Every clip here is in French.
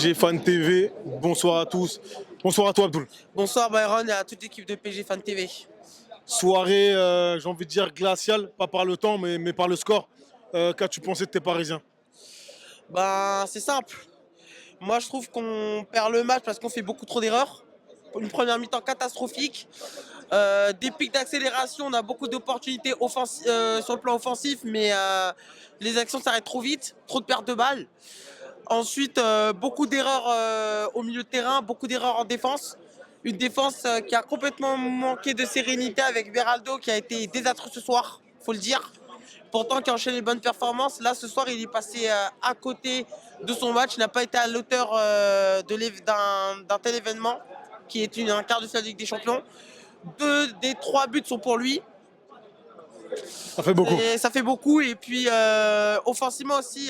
PG Fan TV, bonsoir à tous. Bonsoir à toi Abdoul. Bonsoir Byron et à toute l'équipe de PG Fan TV. Soirée, j'ai envie de dire glaciale, pas par le temps mais par le score. Qu'as-tu pensé de tes Parisiens? Ben, c'est simple. Moi, je trouve qu'on perd le match parce qu'on fait beaucoup trop d'erreurs. Une première mi-temps catastrophique. Des pics d'accélération, on a beaucoup d'opportunités sur le plan offensif, mais les actions s'arrêtent trop vite, trop de pertes de balles. Ensuite, beaucoup d'erreurs au milieu de terrain, beaucoup d'erreurs en défense. Une défense qui a complètement manqué de sérénité avec Beraldo qui a été désastreux ce soir, faut le dire. Pourtant, qui a enchaîné les bonnes performances. Là, ce soir, il est passé à côté de son match. Il n'a pas été à l'auteur d'un tel événement, qui est un quart de finale de Ligue des Champions. 2 des 3 buts sont pour lui. Ça fait beaucoup. Et ça fait beaucoup. Et puis, offensivement aussi,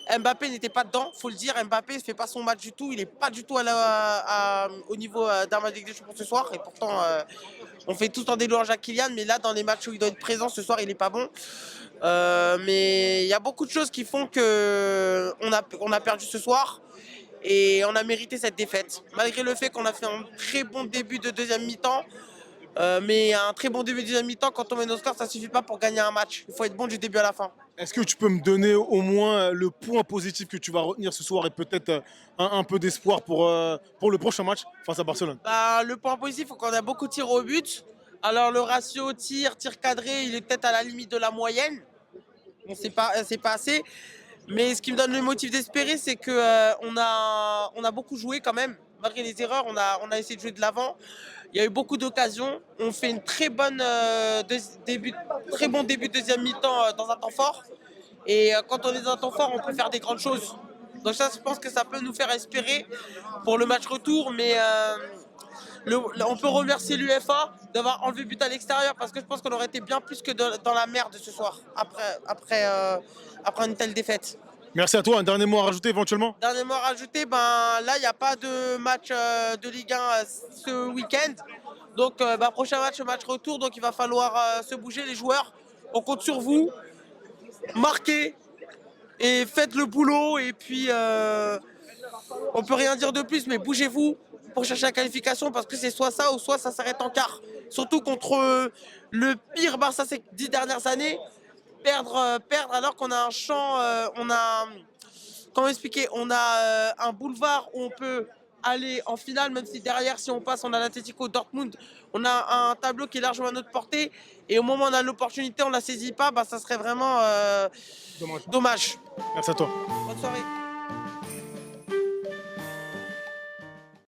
Mbappé n'était pas dedans, faut le dire. Mbappé ne fait pas son match du tout. Il n'est pas du tout au niveau d'un match de Ligue des Champions ce soir. Et pourtant, on fait tout en délouange à Kylian. Mais là, dans les matchs où il doit être présent ce soir, il n'est pas bon. Mais il y a beaucoup de choses qui font qu'on a perdu ce soir. Et on a mérité cette défaite. Malgré le fait qu'on a fait un très bon début de deuxième mi-temps. Mais un très bon début de deuxième mi-temps, quand on met nos scores, ça ne suffit pas pour gagner un match. Il faut être bon du début à la fin. Est-ce que tu peux me donner au moins le point positif que tu vas retenir ce soir et peut-être un peu d'espoir pour le prochain match face à Barcelone? Bah, le point positif, c'est qu'on a beaucoup de tirs au but. Alors le ratio tir cadré, il est peut-être à la limite de la moyenne. Bon, c'est pas assez. Mais ce qui me donne le motif d'espérer, c'est qu'on on a beaucoup joué quand même. Malgré les erreurs, on a essayé de jouer de l'avant. Il y a eu beaucoup d'occasions. On fait une très bon début de deuxième mi-temps dans un temps fort. Et quand on est dans un temps fort, on peut faire des grandes choses. Donc ça, je pense que ça peut nous faire espérer pour le match retour. Mais on peut remercier l'UEFA d'avoir enlevé le but à l'extérieur parce que je pense qu'on aurait été bien plus que dans la merde ce soir après une telle défaite. Merci à toi. Un dernier mot à rajouter éventuellement? Dernier mot à rajouter, ben, là, il n'y a pas de match de Ligue 1 ce week-end. Donc, prochain match retour. Donc, il va falloir se bouger, les joueurs. On compte sur vous. Marquez et faites le boulot. Et puis, on peut rien dire de plus, mais bougez-vous pour chercher la qualification parce que c'est soit ça ou soit ça s'arrête en quart. Surtout contre le pire Barça ces 10 dernières années. Perdre alors qu'on a un champ, comment expliquer, on a un boulevard où on peut aller en finale, même si derrière, si on passe, on a l'Atlético Dortmund. On a un tableau qui est largement à notre portée. Et au moment où on a l'opportunité, on ne la saisit pas, ça serait vraiment Dommage. dommage. Merci à toi. Bonne soirée.